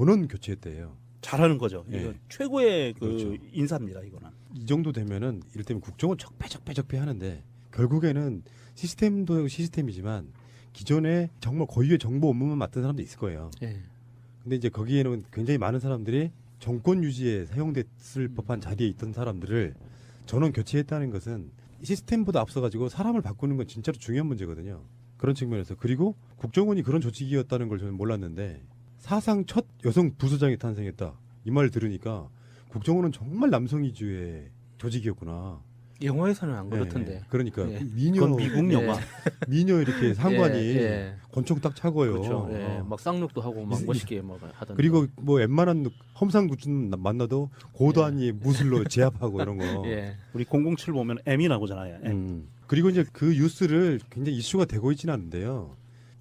전원 교체했대요. 잘하는 거죠. 예. 이거 최고의 그 그렇죠. 인사입니다. 이거는. 이 정도 되면은 이를테면 국정원 적폐 하는데 결국에는 시스템도 시스템이지만 기존에 정말 고유의 정보 업무만 맡은 사람도 있을 거예요. 예. 근데 이제 거기에는 굉장히 많은 사람들이 정권 유지에 사용됐을 법한 자리에 있던 사람들을 전원 교체했다는 것은 시스템보다 앞서가지고 사람을 바꾸는 건 진짜로 중요한 문제거든요. 그런 측면에서. 그리고 국정원이 그런 조직이었다는 걸 저는 몰랐는데 사상 첫 여성 부서장이 탄생했다. 이 말을 들으니까 국정원은 정말 남성 위주의 조직이었구나. 영화에서는 안 그렇던데. 예, 그러니까 예. 미녀 그건 미국 영화. 미녀 이렇게 상관이 예, 예. 권총 딱 차고요. 그렇죠. 예. 막 쌍욕도 하고 막 이- 멋있게 막 하던데. 그리고 뭐 웬만한 험상궂은 만나도 고단위의 무술로 제압하고 이런 거. 예. 우리 007 보면 M이 나오잖아요. M. 그리고 이제 그 뉴스를 굉장히 이슈가 되고 있지는 않은데요.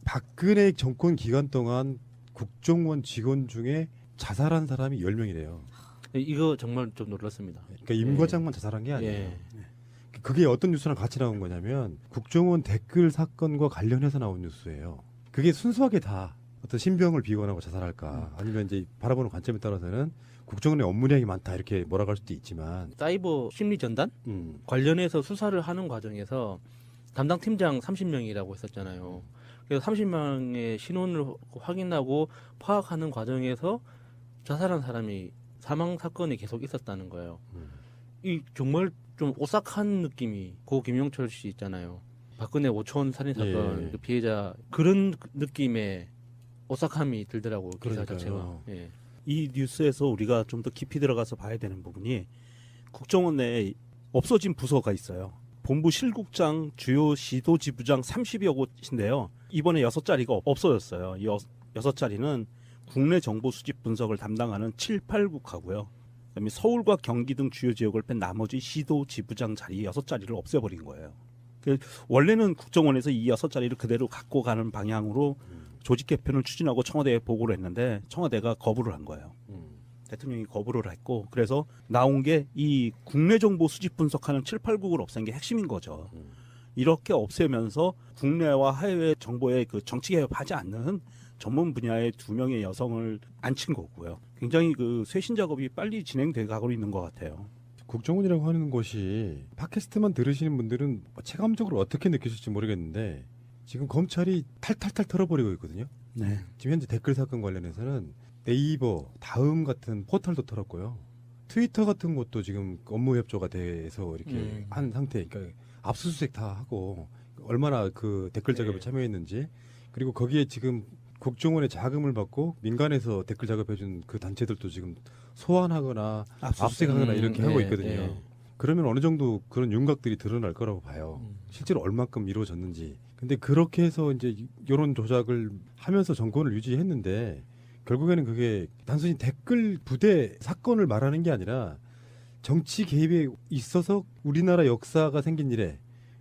박근혜 정권 기간 동안 국정원 직원 중에 자살한 사람이 10명이래요. 이거 정말 좀 놀랐습니다. 그러니까 임 과장만 자살한 게 아니에요. 예. 그게 어떤 뉴스랑 같이 나온 거냐면 국정원 댓글 사건과 관련해서 나온 뉴스예요. 그게 순수하게 다 어떤 신병을 비관하고 자살할까 아니면 이제 바라보는 관점에 따라서는 국정원의 업무량이 많다 이렇게 몰아갈 수도 있지만 사이버 심리 전단 관련해서 수사를 하는 과정에서 담당 팀장 30명이라고 했었잖아요. 그래서 30명의 신원을 확인하고 파악하는 과정에서 자살한 사람이 사망 사건이 계속 있었다는 거예요. 이 정말 좀 오싹한 느낌이 고 김용철 씨 있잖아요. 박근혜 오촌 살인 사건 예. 그 피해자 그런 느낌의 오싹함이 들더라고요. 기사 그러니까요. 자체가. 예. 이 뉴스에서 우리가 좀 더 깊이 들어가서 봐야 되는 부분이 국정원 내에 없어진 부서가 있어요. 본부 실국장, 주요 시도지부장 30여 곳인데요. 이번에 6자리가 없어졌어요. 이 6자리는 국내 정보 수집 분석을 담당하는 7, 8국하고요. 그다음에 서울과 경기 등 주요 지역을 뺀 나머지 시도지부장 자리 6자리를 없애버린 거예요. 원래는 국정원에서 이 6자리를 그대로 갖고 가는 방향으로 조직 개편을 추진하고 청와대에 보고를 했는데 청와대가 거부를 한 거예요. 대통령이 거부를 했고 그래서 나온 게 이 국내 정보 수집 분석하는 7, 8국을 없앤 게 핵심인 거죠. 이렇게 없애면서 국내와 해외 정보에 그 정치 개입하지 않는 전문 분야의 2명의 여성을 앉힌 거고요. 굉장히 그 쇄신 작업이 빨리 진행돼 가고 있는 것 같아요. 국정원이라고 하는 곳이 팟캐스트만 들으시는 분들은 체감적으로 어떻게 느끼실지 모르겠는데 지금 검찰이 탈탈탈 털어버리고 있거든요. 네. 지금 현재 댓글 사건 관련해서는 네이버, 다음 같은 포털도 털었고요. 트위터 같은 것도 지금 업무 협조가 돼서 이렇게 한 상태. 그러니까 압수수색 다 하고 얼마나 그 댓글 작업에 참여했는지 그리고 거기에 지금 국정원의 자금을 받고 민간에서 댓글 작업해준 그 단체들도 지금 소환하거나 압수수색하거나 이렇게 하고 있거든요. 그러면 어느 정도 그런 윤곽들이 드러날 거라고 봐요. 실제로 얼마큼 이루어졌는지. 근데 그렇게 해서 이제 여론 조작을 하면서 정권을 유지했는데 결국에는 그게 단순히 댓글 부대 사건을 말하는 게 아니라 정치 개입에 있어서 우리나라 역사가 생긴 이래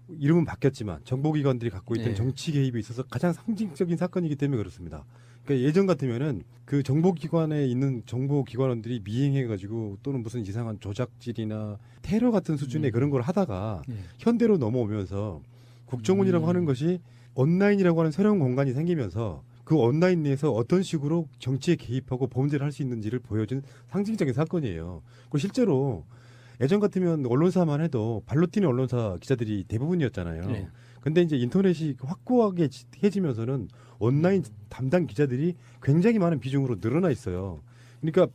이름은 바뀌었지만 정보기관들이 갖고 있던 정치 개입에 있어서 가장 상징적인 사건이기 때문에 그렇습니다. 그러니까 예전 같으면은 그 정보기관에 있는 정보기관원들이 미행해가지고 또는 무슨 이상한 조작질이나 테러 같은 수준의 그런 걸 하다가 현대로 넘어오면서 국정원이라고 하는 것이 온라인이라고 하는 새로운 공간이 생기면서 그 온라인 내에서 어떤 식으로 정치에 개입하고 범죄를 할 수 있는지를 보여준 상징적인 사건이에요. 그리고 실제로 예전 같으면 언론사만 해도 발로 뛰는 언론사 기자들이 대부분이었잖아요. 근데 이제 인터넷이 확고하게 해지면서는 온라인 담당 기자들이 굉장히 많은 비중으로 늘어나 있어요. 그러니까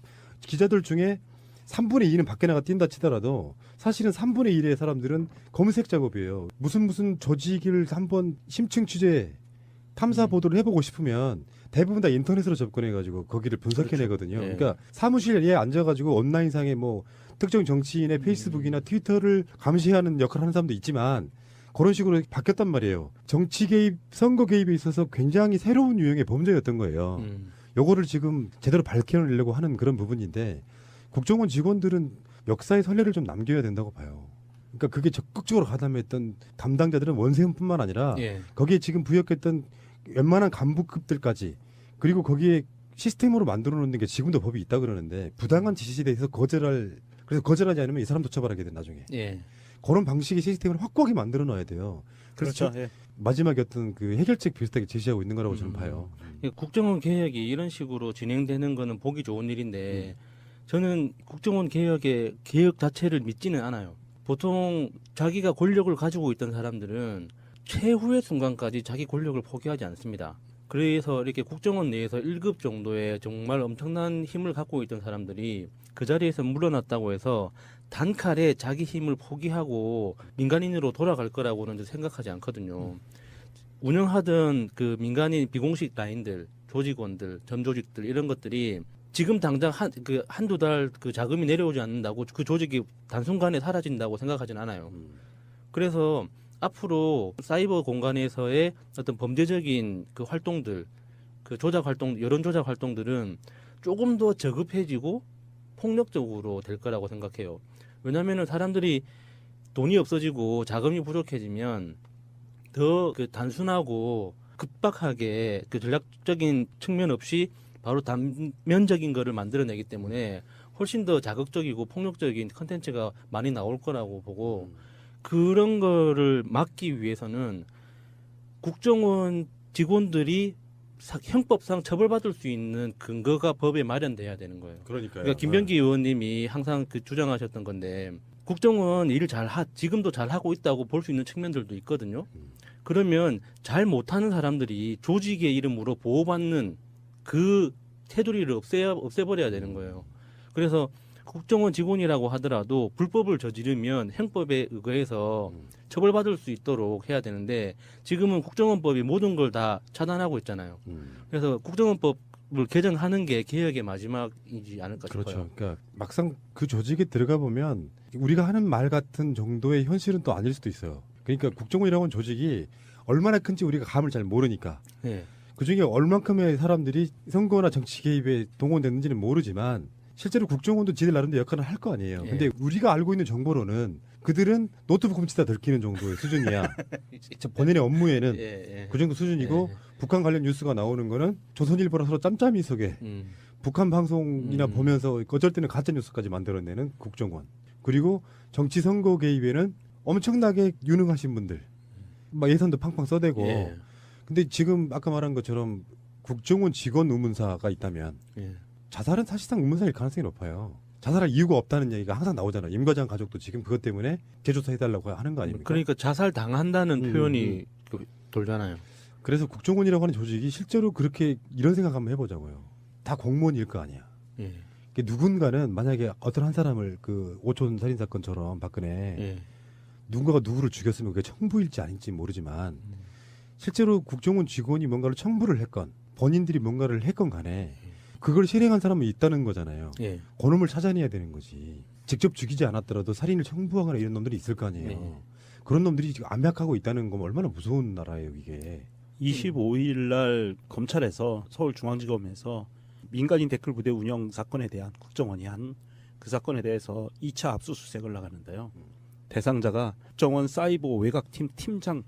기자들 중에 3분의 2는 밖에 나가 뛴다 치더라도 사실은 3분의 1의 사람들은 검색 작업이에요. 무슨 조직을 한번 심층 취재 탐사 보도를 해보고 싶으면 대부분 다 인터넷으로 접근해가지고 거기를 분석해내거든요. 그러니까 사무실에 앉아가지고 온라인상에 뭐 특정 정치인의 페이스북이나 트위터를 감시하는 역할을 하는 사람도 있지만 그런 식으로 바뀌었단 말이에요. 정치 개입, 선거 개입에 있어서 굉장히 새로운 유형의 범죄였던 거예요. 요거를 지금 제대로 밝혀내려고 하는 그런 부분인데 국정원 직원들은 역사의 선례를 좀 남겨야 된다고 봐요. 그러니까 그게 적극적으로 가담했던 담당자들은 원세훈뿐만 아니라 거기에 지금 부역했던 웬만한 간부급들까지 그리고 거기에 시스템으로 만들어 놓는 게 지금도 법이 있다 그러는데 부당한 지시에 대해서 그래서 거절하지 않으면 이 사람도 처벌하게 돼 나중에. 그런 방식의 시스템을 확고하게 만들어 놔야 돼요. 그래서 그렇죠. 마지막에 어떤 그 해결책 비슷하게 제시하고 있는 거라고 저는 봐요. 국정원 개혁이 이런 식으로 진행되는 거는 보기 좋은 일인데 저는 국정원 개혁의 개혁 자체를 믿지는 않아요. 보통 자기가 권력을 가지고 있던 사람들은 최후의 순간까지 자기 권력을 포기하지 않습니다. 그래서 이렇게 국정원 내에서 1급 정도의 정말 엄청난 힘을 갖고 있던 사람들이 그 자리에서 물러났다고 해서 단칼에 자기 힘을 포기하고 민간인으로 돌아갈 거라고는 생각하지 않거든요. 운영하던 그 민간인 비공식 라인들, 조직원들, 점조직들 이런 것들이 지금 당장 한두 달 그 자금이 내려오지 않는다고 그 조직이 단순간에 사라진다고 생각하진 않아요. 그래서 앞으로 사이버 공간에서의 어떤 범죄적인 그 활동들, 그 조작 활동, 여론 조작 활동들은 조금 더 저급해지고 폭력적으로 될 거라고 생각해요. 왜냐하면 사람들이 돈이 없어지고 자금이 부족해지면 더 그 단순하고 급박하게 그 전략적인 측면 없이 바로 단면적인 거를 만들어내기 때문에 훨씬 더 자극적이고 폭력적인 컨텐츠가 많이 나올 거라고 보고 그런 거를 막기 위해서는 국정원 직원들이 형법상 처벌받을 수 있는 근거가 법에 마련돼야 되는 거예요. 그러니까요. 그러니까 김병기 의원님이 항상 그 주장하셨던 건데 국정원 일을 지금도 잘 하고 있다고 볼 수 있는 측면들도 있거든요. 그러면 잘 못하는 사람들이 조직의 이름으로 보호받는 그 테두리를 없애버려야 되는 거예요. 그래서 국정원 직원이라고 하더라도 불법을 저지르면 형법에 의거해서 처벌받을 수 있도록 해야 되는데 지금은 국정원법이 모든 걸 다 차단하고 있잖아요. 그래서 국정원법을 개정하는 게 개혁의 마지막이지 않을까 싶어요. 그렇죠. 그러니까 막상 그 조직에 들어가 보면 우리가 하는 말 같은 정도의 현실은 또 아닐 수도 있어요. 그러니까 국정원이라고 하는 조직이 얼마나 큰지 우리가 감을 잘 모르니까 네. 그중에 얼만큼의 사람들이 선거나 정치 개입에 동원됐는지는 모르지만 실제로 국정원도 지들 나름대로 역할을 할 거 아니에요. 예. 근데 우리가 알고 있는 정보로는 그들은 노트북 훔치다 들키는 정도의 수준이야. 본인의 업무에는 예. 그 정도 수준이고 예. 북한 관련 뉴스가 나오는 거는 조선일보랑 서로 짬짬이 속에 북한 방송이나 보면서 어쩔 때는 가짜 뉴스까지 만들어내는 국정원. 그리고 정치 선거 개입에는 엄청나게 유능하신 분들. 막 예산도 팡팡 써대고. 예. 근데 지금 아까 말한 것처럼 국정원 직원 의문사가 있다면 예. 자살은 사실상 의문사일 가능성이 높아요. 자살할 이유가 없다는 얘기가 항상 나오잖아요. 임 과장 가족도 지금 그것 때문에 재조사해달라고 하는 거 아닙니까? 그러니까 자살 당한다는 표현이 돌잖아요. 그래서 국정원이라고 하는 조직이 실제로 그렇게 이런 생각 한번 해보자고요. 다 공무원일 거 아니야. 예. 누군가는 만약에 어떤 한 사람을 그 오촌 살인 사건처럼 박근혜 예. 누군가가 누구를 죽였으면 그게 청부일지 아닌지 모르지만 실제로 국정원 직원이 뭔가를 청부를 했건 본인들이 뭔가를 했건 간에 그걸 실행한 사람은 있다는 거잖아요. 예. 그놈을 찾아내야 되는 거지. 직접 죽이지 않았더라도 살인을 청부하거나 이런 놈들이 있을 거 아니에요. 네. 그런 놈들이 지금 암약하고 있다는 건 얼마나 무서운 나라예요, 이게. 25일 날 검찰에서 서울중앙지검에서 민간인 댓글 부대 운영 사건에 대한 국정원이 한 그 사건에 대해서 2차 압수수색을 나가는데요. 대상자가 국정원 사이버 외곽팀 팀장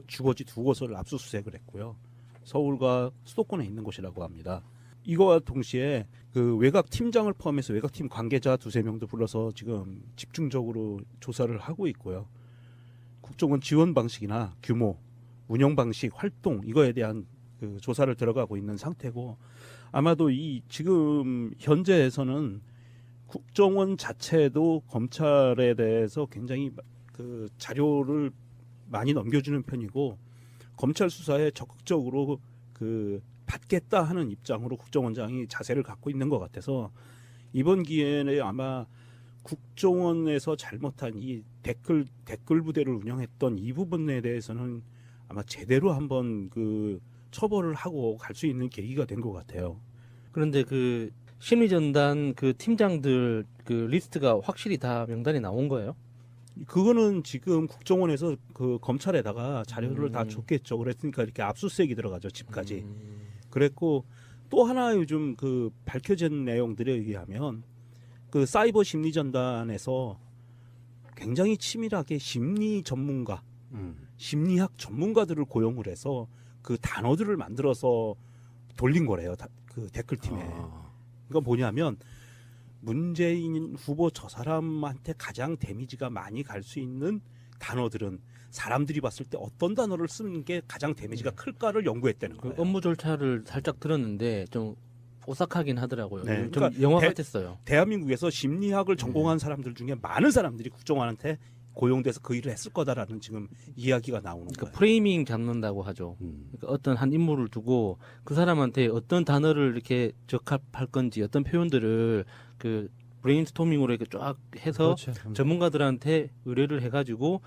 주거지 두 곳을 압수수색을 했고요. 서울과 수도권에 있는 곳이라고 합니다. 이거와 동시에 그 외곽 팀장을 포함해서 외곽팀 관계자 2-3명도 불러서 지금 집중적으로 조사를 하고 있고요. 국정원 지원 방식이나 규모, 운영 방식, 활동 이거에 대한 그 조사를 들어가고 있는 상태고 아마도 이 지금 현재에서는 국정원 자체도 검찰에 대해서 굉장히 그 자료를 많이 넘겨주는 편이고 검찰 수사에 적극적으로 그 받겠다 하는 입장으로 국정원장이 자세를 갖고 있는 것 같아서 이번 기회에 아마 국정원에서 잘못한 이 댓글 부대를 운영했던 이 부분에 대해서는 아마 제대로 한번 그 처벌을 하고 갈 수 있는 계기가 된 것 같아요. 그런데 그 심리전단 그 팀장들 그 리스트가 확실히 다 명단에 나온 거예요? 그거는 지금 국정원에서 그 검찰에다가 자료를 다 줬겠죠. 그랬으니까 이렇게 압수수색이 들어가죠. 집까지. 그랬고 또 하나 요즘 그 밝혀진 내용들에 의하면 그 사이버 심리전단에서 굉장히 치밀하게 심리 전문가, 심리학 전문가들을 고용을 해서 그 단어들을 만들어서 돌린 거래요. 그 댓글팀에. 그러니까 뭐냐면 문재인 후보 저 사람한테 가장 데미지가 많이 갈 수 있는 단어들은 사람들이 봤을 때 어떤 단어를 쓰는 게 가장 데미지가 클까를 연구했다는 그 거예요. 업무 절차를 살짝 들었는데 좀 오싹하긴 하더라고요. 네, 좀 그러니까 영화 같았어요. 대한민국에서 심리학을 전공한 사람들 중에 많은 사람들이 국정원한테 고용돼서 그 일을 했을 거다라는 지금 이야기가 나오는 그러니까 거예요. 프레이밍 잡는다고 하죠. 그러니까 어떤 한 인물을 두고 그 사람한테 어떤 단어를 이렇게 적합할 건지 어떤 표현들을 그 브레인스토밍으로 이렇게 쫙 해서 그렇죠. 전문가들한테 의뢰를 해가지고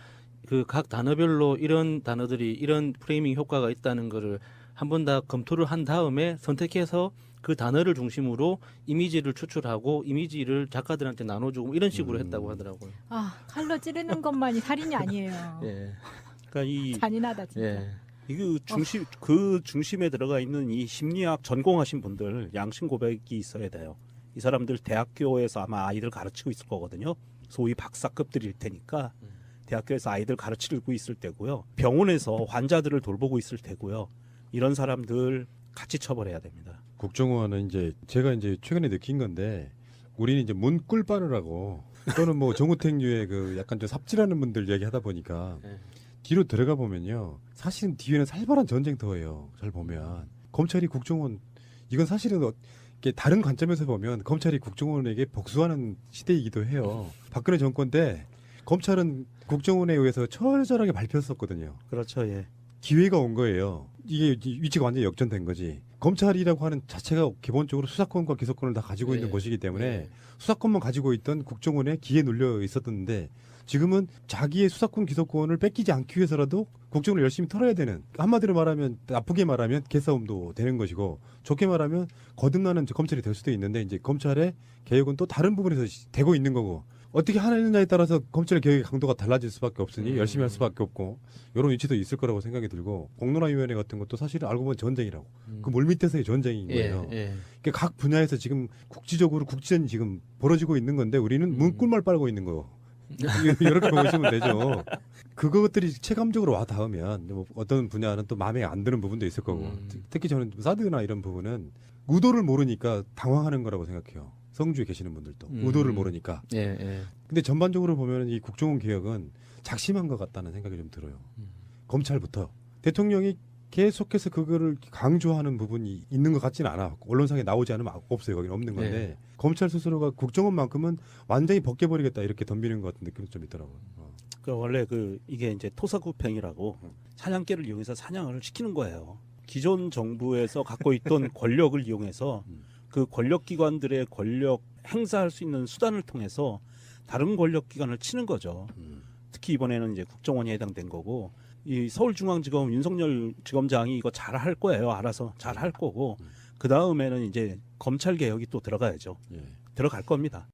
그 각 단어별로 이런 단어들이 이런 프레이밍 효과가 있다는 거를 한 번 다 검토를 한 다음에 선택해서 그 단어를 중심으로 이미지를 추출하고 이미지를 작가들한테 나눠주고 이런 식으로 했다고 하더라고요. 아, 칼로 찌르는 것만이 살인이 아니에요. 예, 그러니까 이 잔인하다 진짜. 예. 이거 중심 그 중심에 들어가 있는 이 심리학 전공하신 분들 양심 고백이 있어야 돼요. 이 사람들 대학교에서 아마 아이들 가르치고 있을 거거든요. 소위 박사급들일 테니까 대학교에서 아이들 가르치고 있을 때고요. 병원에서 환자들을 돌보고 있을 테고요. 이런 사람들 같이 처벌해야 됩니다. 국정원은 이제 제가 이제 최근에 느낀 건데 우리는 이제 문꿀바느라고 또는 뭐 정우택류의 그 약간 좀 삽질하는 분들 얘기하다 보니까 네. 뒤로 들어가 보면요 사실은 뒤에는 살벌한 전쟁터예요. 잘 보면 검찰이 국정원 이건 사실은 이게 다른 관점에서 보면 검찰이 국정원에게 복수하는 시대이기도 해요. 박근혜 정권 때 검찰은 국정원에 의해서 처절하게 밟혔었거든요. 그렇죠. 예. 기회가 온 거예요. 이게 위치가 완전히 역전된 거지. 검찰이라고 하는 자체가 기본적으로 수사권과 기소권을 다 가지고 있는 네. 곳이기 때문에 네. 수사권만 가지고 있던 국정원에 기에 눌려 있었는데 지금은 자기의 수사권 기소권을 뺏기지 않기 위해서라도 국정원을 열심히 털어야 되는 한마디로 말하면 나쁘게 말하면 개싸움도 되는 것이고 좋게 말하면 거듭나는 검찰이 될 수도 있는데 이제 검찰의 개혁은 또 다른 부분에서 되고 있는 거고 어떻게 하느냐에 따라서 검찰의 개혁의 강도가 달라질 수밖에 없으니 열심히 할 수밖에 없고 이런 위치도 있을 거라고 생각이 들고 공론화위원회 같은 것도 사실은 알고 보면 전쟁이라고 그 물밑에서의 전쟁인 거예요. 예. 그러니까 각 분야에서 지금 국지적으로 국지전이 지금 벌어지고 있는 건데 우리는 문꿀만 빨고 있는 거고 이렇게 보시면 되죠. 그것들이 체감적으로 와 닿으면 뭐 어떤 분야는 또 마음에 안 드는 부분도 있을 거고 특히 저는 사드나 이런 부분은 의도를 모르니까 당황하는 거라고 생각해요. 성주에 계시는 분들도 의도를 모르니까. 예, 예. 근데 전반적으로 보면 이 국정원 개혁은 작심한 것 같다는 생각이 좀 들어요. 검찰부터 대통령이 계속해서 그거를 강조하는 부분이 있는 것 같지는 않아. 언론상에 나오지 않으면 없어요. 거기는 없는 건데 네. 검찰 스스로가 국정원만큼은 완전히 벗겨버리겠다 이렇게 덤비는 것 같은 느낌이 좀 있더라고요. 그 원래 이게 이제 토사구팽이라고 사냥개를 이용해서 사냥을 시키는 거예요. 기존 정부에서 갖고 있던 권력을 이용해서 그 권력기관들의 권력 행사할 수 있는 수단을 통해서 다른 권력기관을 치는 거죠. 특히 이번에는 이제 국정원이 해당된 거고 이 서울중앙지검 윤석열 지검장이 이거 잘 할 거예요. 알아서 잘 할 거고 그 다음에는 이제 검찰 개혁이 또 들어가야죠. 예. 들어갈 겁니다.